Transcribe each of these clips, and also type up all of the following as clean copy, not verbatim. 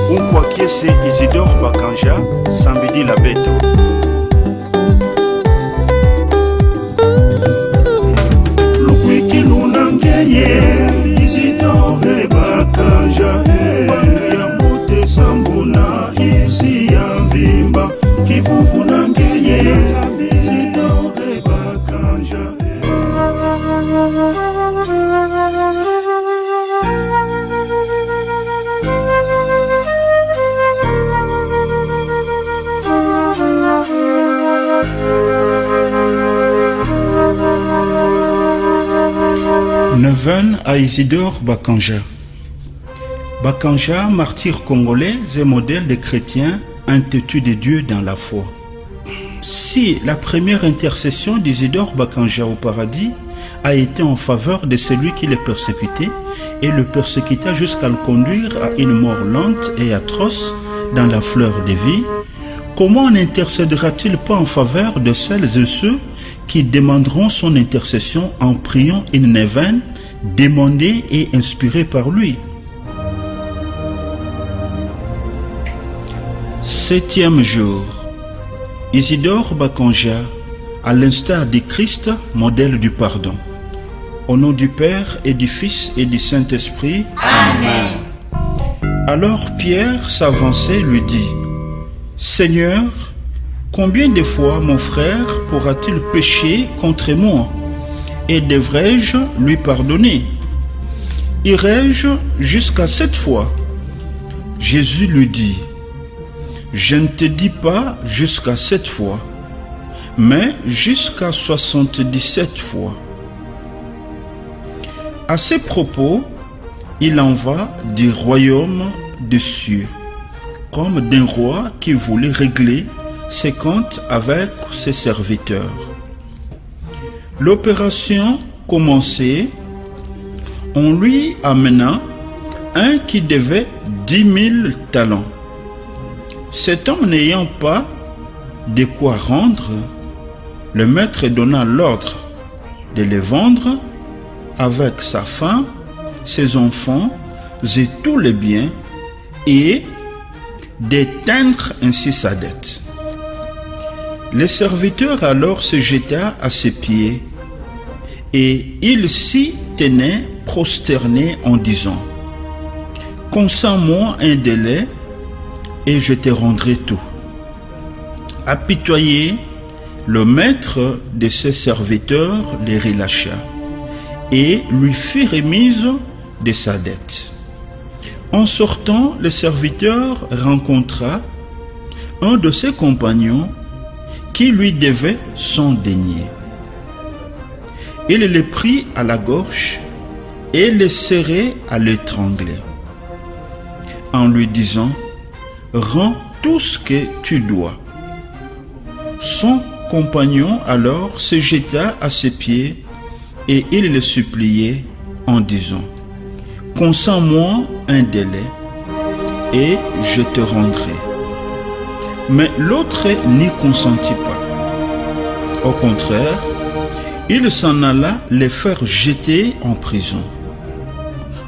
Umkwakiese Isidore Bakanja, Samedi la Beto. Lukwiki lunangeye Isidore Bakanja, Yamute Sambuna isi ya Vimba, Kifufu nangeye Isidore Bakanja. Neuvaine à Isidore Bakanja. Bakanja, martyr congolais et modèle des chrétiens intitulés de Dieu dans la foi. Si la première intercession d'Isidore Bakanja au paradis a été en faveur de celui qui le persécutait et le persécuta jusqu'à le conduire à une mort lente et atroce dans la fleur de vie, comment n'intercédera-t-il pas en faveur de celles et ceux qui demanderont son intercession en priant une neuvaine demandée et inspirée par lui? Septième jour, Isidore Bakanja, à l'instar du Christ, modèle du pardon. Au nom du Père et du Fils et du Saint-Esprit. Amen. Alors Pierre s'avançait, lui dit: Seigneur, combien de fois mon frère pourra-t-il pécher contre moi et devrais-je lui pardonner? Irai-je jusqu'à 7 fois? Jésus lui dit: Je ne te dis pas jusqu'à 7 fois, mais jusqu'à 77 fois. À ces propos, il en va du royaume des cieux, comme d'un roi qui voulait régler ses comptes avec ses serviteurs. L'opération commençait, on lui amena un qui devait 10 000 talents. Cet homme n'ayant pas de quoi rendre, le maître donna l'ordre de les vendre avec sa femme, ses enfants et tous les biens et d'éteindre ainsi sa dette. Le serviteur alors se jeta à ses pieds et il s'y tenait prosterné en disant: Consens-moi un délai et je te rendrai tout. Apitoyé, le maître de ses serviteurs les relâcha et lui fit remise de sa dette. En sortant, le serviteur rencontra un de ses compagnons qui lui devait 100 deniers. Il le prit à la gorge et le serrait à l'étrangler, en lui disant: Rends tout ce que tu dois. Son compagnon alors se jeta à ses pieds et il le suppliait en disant: Consens-moi un délai et je te rendrai. Mais l'autre n'y consentit pas. Au contraire, il s'en alla les faire jeter en prison,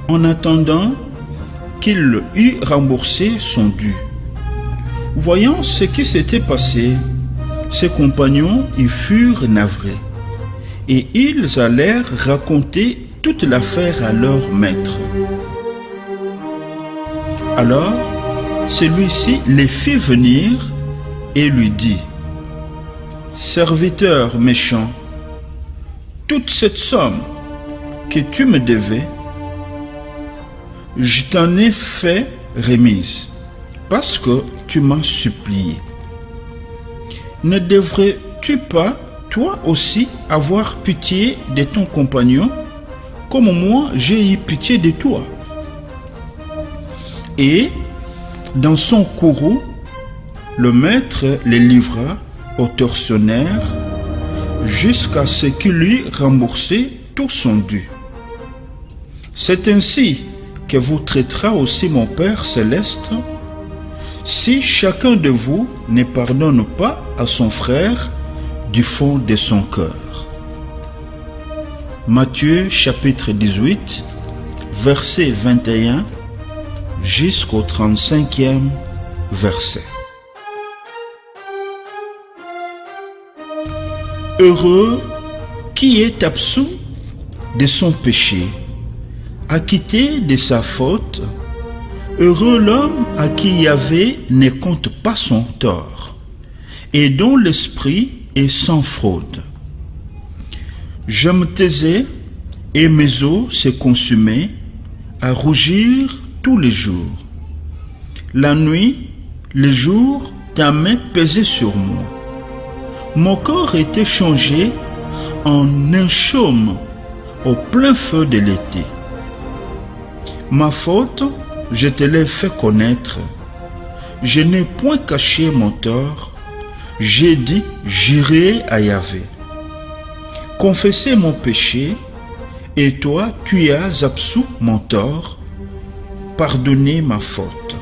en attendant qu'il eût remboursé son dû. Voyant ce qui s'était passé, ses compagnons y furent navrés, et ils allèrent raconter toute l'affaire à leur maître. Alors, celui-ci les fit venir et lui dit: Serviteur méchant, toute cette somme que tu me devais, je t'en ai fait remise, parce que tu m'as supplié. Ne devrais-tu pas, toi aussi, avoir pitié de ton compagnon, comme moi j'ai eu pitié de toi? Et, dans son courroux, le maître le livra au tortionnaire jusqu'à ce qu'il lui rembourse tout son dû. C'est ainsi que vous traitera aussi mon Père céleste, si chacun de vous ne pardonne pas à son frère du fond de son cœur. Matthieu chapitre 18, versets 21, jusqu'au 35e verset. Heureux qui est absous de son péché, acquitté de sa faute. Heureux l'homme à qui Yahvé ne compte pas son tort, et dont l'esprit est sans fraude. Je me taisais, et mes os se consumaient, à rougir tous les jours. La nuit, le jour, ta main pesait sur moi. Mon corps était changé en un chaume au plein feu de l'été. Ma faute, je te l'ai fait connaître. Je n'ai point caché mon tort. J'ai dit, j'irai à Yahvé. Confessez mon péché, et toi, tu as absous mon tort. Pardonnez ma faute.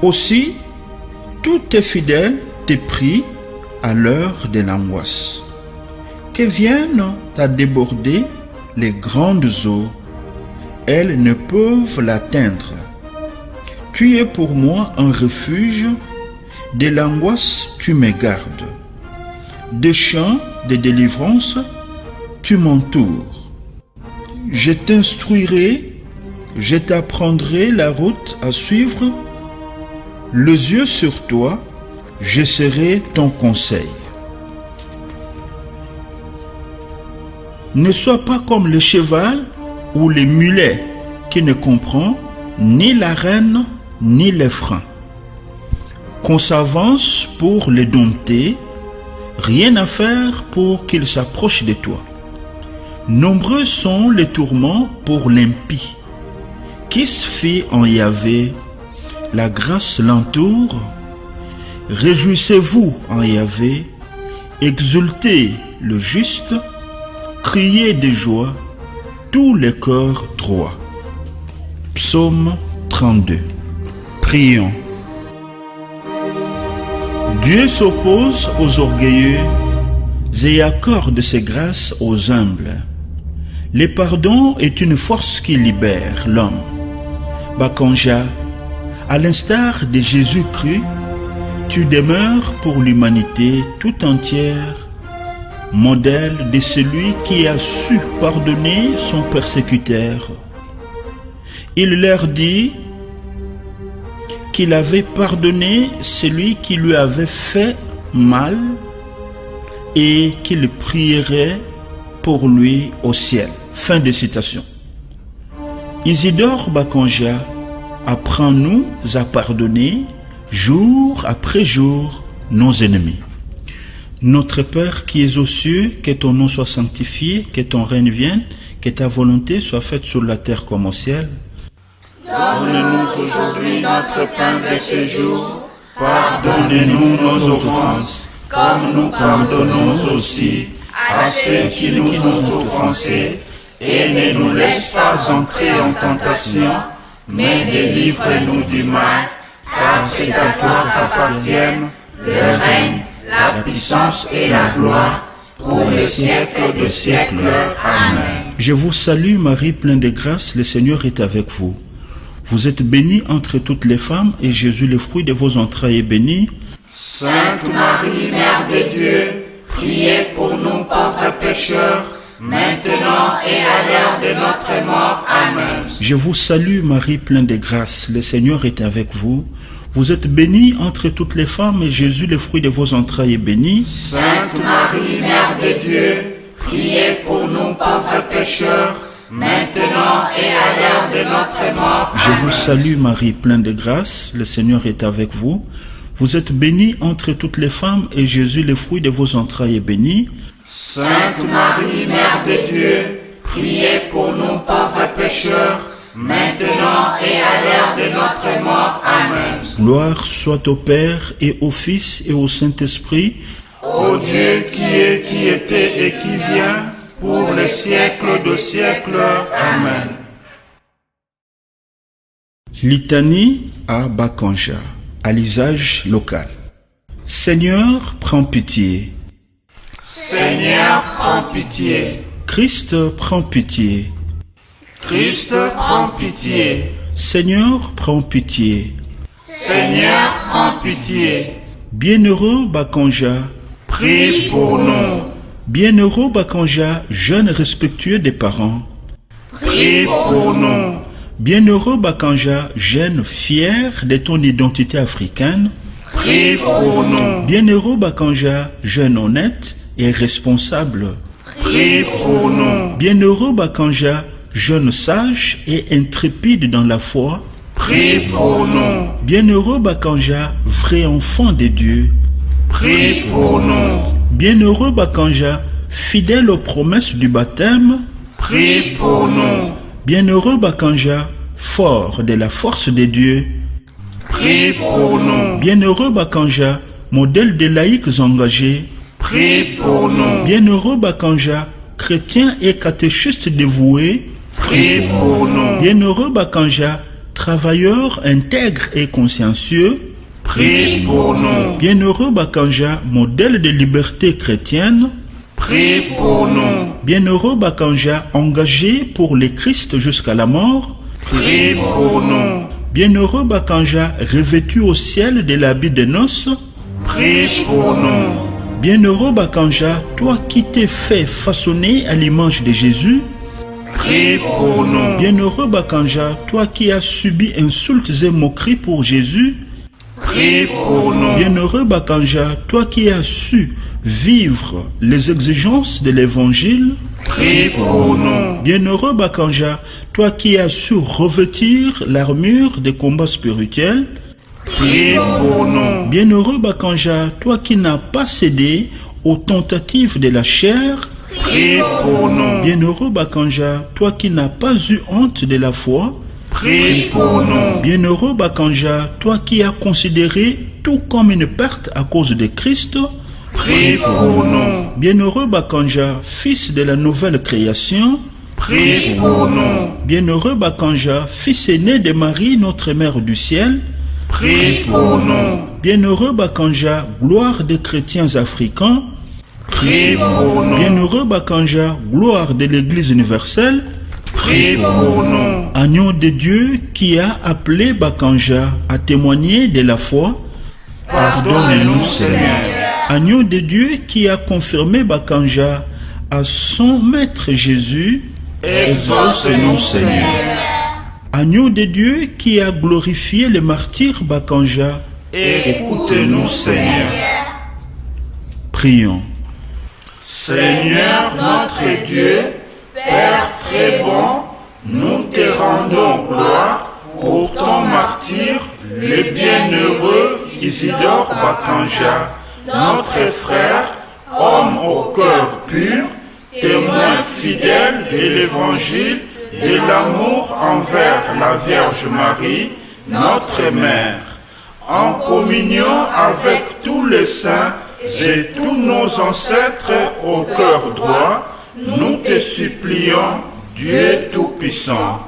Aussi, tous tes fidèles te prient à l'heure de l'angoisse. Que viennent à déborder les grandes eaux. Elles ne peuvent l'atteindre. Tu es pour moi un refuge. De l'angoisse, tu me gardes. Des chants de délivrance, tu m'entoures. Je t'instruirai, je t'apprendrai la route à suivre. Les yeux sur toi, je serai ton conseil. Ne sois pas comme le cheval ou le mulet qui ne comprend ni la rêne ni les freins. Qu'on s'avance pour les dompter, rien à faire pour qu'ils s'approchent de toi. Nombreux sont les tourments pour l'impie. Qui se fie en Yahvé, la grâce l'entoure. Réjouissez-vous en Yahvé, exultez le juste, criez de joie, tous les cœurs droits. Psaume 32. Prions. Dieu s'oppose aux orgueilleux et accorde ses grâces aux humbles. Le pardon est une force qui libère l'homme. Bakanja, à l'instar de Jésus-Christ, tu demeures pour l'humanité tout entière, modèle de celui qui a su pardonner son persécuteur. Il leur dit qu'il avait pardonné celui qui lui avait fait mal et qu'il prierait pour lui au ciel. Fin de citation. Isidore Bakanja apprend-nous à pardonner jour après jour nos ennemis. Notre Père qui es aux cieux, que ton nom soit sanctifié, que ton règne vienne, que ta volonté soit faite sur la terre comme au ciel. Donne-nous aujourd'hui notre pain de ce jour. Pardonnez-nous nos offenses, comme nous pardonnons aussi à ceux qui nous ont offensés. Et ne nous laisse pas entrer en tentation, mais délivre-nous du mal, car c'est à toi qu'appartiennent le règne, la puissance et la gloire, pour les siècles de siècles. Amen. Je vous salue Marie, pleine de grâce, le Seigneur est avec vous. Vous êtes bénie entre toutes les femmes, et Jésus, le fruit de vos entrailles, est béni. Sainte Marie, Mère de Dieu, priez pour nous pauvres pécheurs, maintenant et à l'heure de notre mort. Amen. Je vous salue Marie, pleine de grâce, le Seigneur est avec vous. Vous êtes bénie entre toutes les femmes, et Jésus, le fruit de vos entrailles, est béni. Sainte Marie, Mère de Dieu, priez pour nous pauvres pécheurs, maintenant et à l'heure de notre mort. Amen. Je vous salue Marie, pleine de grâce, le Seigneur est avec vous. Vous êtes bénie entre toutes les femmes, et Jésus, le fruit de vos entrailles, est béni. Sainte Marie, Mère de Dieu, priez pour nous pauvres pécheurs, maintenant et à l'heure de notre mort. Amen. Gloire soit au Père et au Fils et au Saint-Esprit. Ô Dieu qui est, qui était et qui vient, pour les siècles de siècles. Amen. Litanie à Bakanja, à l'usage local. Seigneur, prends pitié. Seigneur, prends pitié. Christ, prends pitié. Christ, prends pitié. Seigneur, prends pitié. Seigneur, prends pitié. Bienheureux Bakanja, Prie pour nous. bienheureux Bakanja, jeune respectueux des parents. Prie pour nous. Bienheureux Bakanja, jeune fier de ton identité africaine. Prie pour nous. Bienheureux Bakanja, jeune honnête et responsable. Prie pour nous. Bienheureux Bakanja, jeune sage et intrépide dans la foi. Prie pour nous. Bienheureux Bakanja, vrai enfant de Dieu. Prie pour nous. Bienheureux Bakanja, fidèle aux promesses du baptême. Prie pour nous. Bienheureux Bakanja, fort de la force de Dieu. Prie pour nous. Bienheureux Bakanja, modèle de laïcs engagés. Prie pour nous. Bienheureux Bakanja, chrétien et catéchiste dévoué. Prie pour nous. Bienheureux Bakanja, travailleur intègre et consciencieux. Prie pour nous. Bienheureux Bakanja, modèle de liberté chrétienne. Prie pour nous. Bienheureux Bakanja, engagé pour le Christ jusqu'à la mort. Prie pour nous. Bienheureux Bakanja, revêtu au ciel de l'habit de noces. Prie pour nous. Bienheureux Bakanja, toi qui t'es fait façonner à l'image de Jésus. Prie pour nous. Bienheureux Bakanja, toi qui as subi insultes et moqueries pour Jésus. Prie pour nous. Bienheureux Bakanja, toi qui as su vivre les exigences de l'évangile. Prie pour nous. Bienheureux Bakanja, toi qui as su revêtir l'armure des combats spirituels. Prie pour nous. Bienheureux Bakanja, toi qui n'as pas cédé aux tentatives de la chair. Prie pour nous. Bienheureux Bakanja, toi qui n'as pas eu honte de la foi. Prie pour nous. Bienheureux Bakanja, toi qui as considéré tout comme une perte à cause de Christ. Prie pour nous. Bienheureux Bakanja, fils de la nouvelle création. Prie pour nous. Bienheureux Bakanja, fils aîné de Marie, notre mère du ciel. Prie pour nous. Bienheureux Bakanja, gloire des chrétiens africains. Prie pour nous. Bienheureux Bakanja, gloire de l'Église universelle. Prie pour nous. Agneau de Dieu qui a appelé Bakanja à témoigner de la foi. Pardonne-nous, Seigneur. Agneau de Dieu qui a confirmé Bakanja à son maître Jésus. Exauce-nous, Seigneur. Agneau de Dieu qui a glorifié le martyr Bakanja. Écoute-nous, Seigneur. Prions. Seigneur notre Dieu, Père très bon, nous te rendons gloire pour ton martyr, le bienheureux Isidore Bakanja, notre frère, homme au cœur pur, témoin fidèle de l'évangile, de l'amour envers la Vierge Marie, notre mère. En communion avec tous les saints et tous nos ancêtres au cœur droit, nous te supplions, Dieu Tout-Puissant,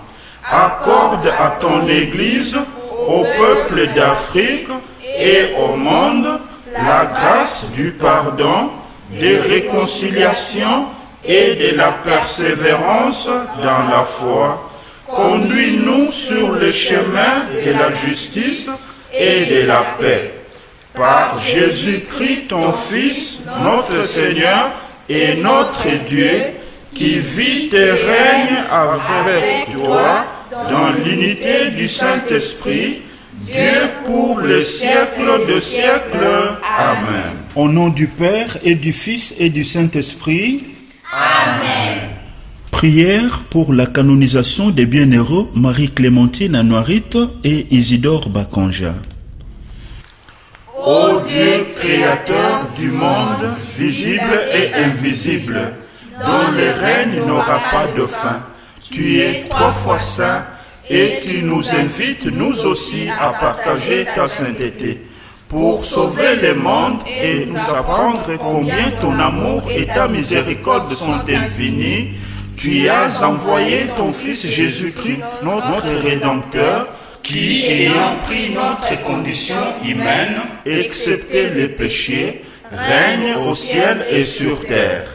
accorde à ton Église, au peuple d'Afrique et au monde, la grâce du pardon, des réconciliations et de la persévérance dans la foi. Conduis-nous sur le chemin de la justice et de la paix. Par Jésus-Christ, ton Fils, notre Seigneur et notre Dieu, qui vit et règne avec toi dans l'unité du Saint-Esprit, Dieu pour les siècles de siècles. Amen. Au nom du Père et du Fils et du Saint-Esprit. Amen. Prière pour la canonisation des bienheureux Marie-Clémentine Anouarite et Isidore Bakanja. Ô Dieu créateur du monde, visible et invisible, dont le règne n'aura pas de fin, tu es 3 fois saint et tu nous invites nous aussi à partager ta sainteté pour sauver le monde et nous apprendre combien ton amour et ta miséricorde sont infinis. Tu as envoyé ton Fils Jésus-Christ, notre Rédempteur, qui, ayant pris notre condition humaine, excepté les péchés, règne au ciel et sur terre.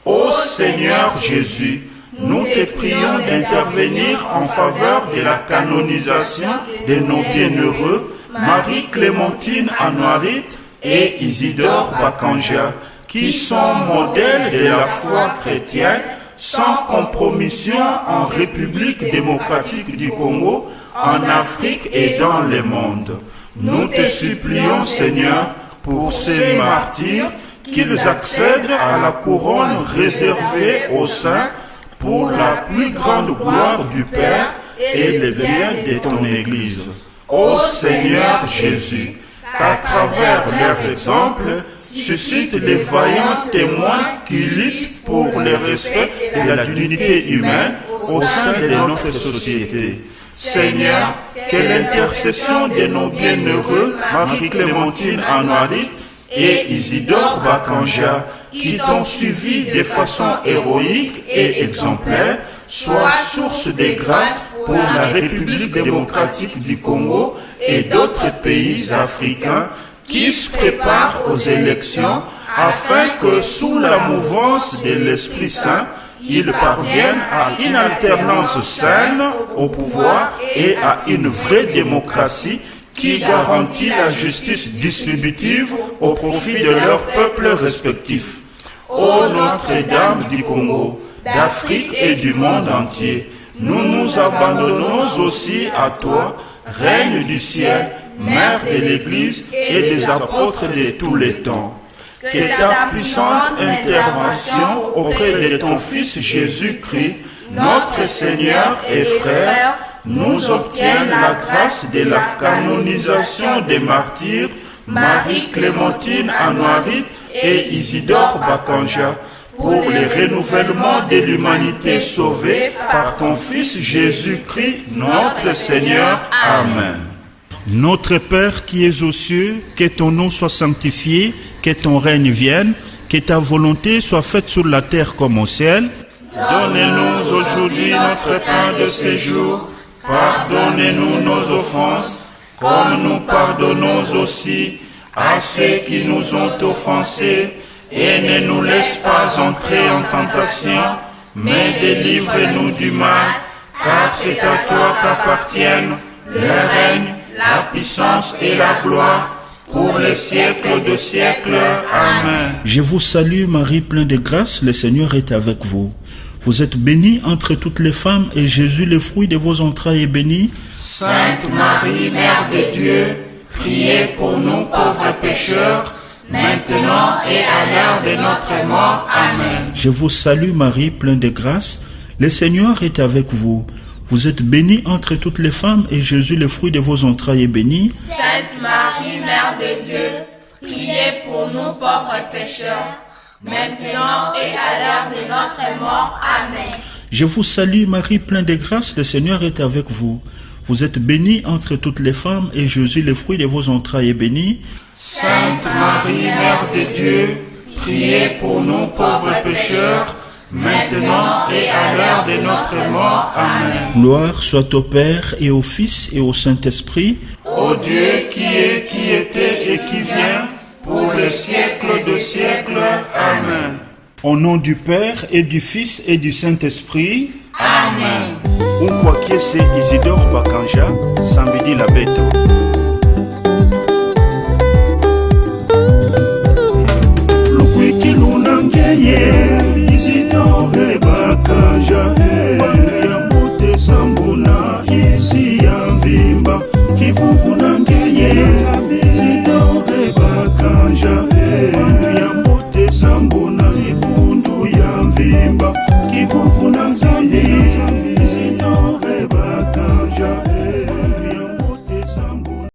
Ô Seigneur Jésus, nous te prions d'intervenir en faveur de la canonisation de nos bienheureux Marie-Clémentine Anouarit et Isidore Bakanja, qui sont modèles de la foi chrétienne sans compromission en République démocratique du Congo, en Afrique et dans le monde. Nous te supplions, Seigneur, pour ces martyrs, qu'ils accèdent à la couronne réservée aux saints pour la plus grande gloire du Père et le bien de ton Église. Ô Seigneur Jésus, qu'à travers leur exemple, suscite les vaillants témoins qui luttent pour le respect de la dignité humaine au sein de notre société. Seigneur, que l'intercession de nos bienheureux Marie-Clémentine Anouarit et Isidore Bakanja, qui t'ont suivi de façon héroïque et exemplaire, soit source de grâce pour la République démocratique du Congo et d'autres pays africains qui se préparent aux élections afin que, sous la mouvance de l'Esprit Saint, ils parviennent à une alternance saine au pouvoir et à une vraie démocratie qui garantit la justice distributive au profit de leurs peuples respectifs. Ô Notre-Dame du Congo, d'Afrique et du monde entier, nous nous abandonnons aussi à toi, Reine du ciel, Mère de l'Église et des apôtres de tous les temps. Que ta puissante intervention auprès de ton Fils Jésus-Christ, notre Seigneur et Frère, nous obtienne la grâce de la canonisation des martyrs Marie-Clémentine Anouarit et Isidore Bakanja, pour le renouvellement de l'humanité sauvée par ton Fils Jésus-Christ, notre Seigneur. Amen. Notre Père qui es aux cieux, que ton nom soit sanctifié, que ton règne vienne, que ta volonté soit faite sur la terre comme au ciel. Donne-nous aujourd'hui notre pain de ce jour. Pardonnez-nous nos offenses, comme nous pardonnons aussi à ceux qui nous ont offensés. Et ne nous laisse pas entrer en tentation, mais délivre-nous du mal, car c'est à toi qu'appartiennent le règne, la puissance et la gloire, pour les siècles de siècles. Amen. Je vous salue Marie, pleine de grâce, le Seigneur est avec vous. Vous êtes bénie entre toutes les femmes, et Jésus, le fruit de vos entrailles, est béni. Sainte Marie, Mère de Dieu, priez pour nous pauvres pécheurs, maintenant et à l'heure de notre mort. Amen. Je vous salue Marie, pleine de grâce, le Seigneur est avec vous. Vous êtes bénie entre toutes les femmes, et Jésus, le fruit de vos entrailles, est béni. Sainte Marie, Mère de Dieu, priez pour nous pauvres pécheurs, maintenant et à l'heure de notre mort. Amen. Je vous salue Marie, pleine de grâce, le Seigneur est avec vous. Vous êtes bénie entre toutes les femmes, et Jésus, le fruit de vos entrailles, est béni. Sainte Marie, Mère de Dieu, priez pour nous pauvres pécheurs, maintenant et à l'heure de notre mort. Amen. Gloire soit au Père et au Fils et au Saint-Esprit. Ô Dieu qui est, qui était et qui vient, pour les siècles de siècles. Amen. Au nom du Père et du Fils et du Saint-Esprit. Amen. Umkwakese Isidore Bakanja, Samedi la Beto. Lukwiki lunangeye, Isidore Bakanja, Yamute Sambuna, isi ya Vimba, Kivuvu nangeye,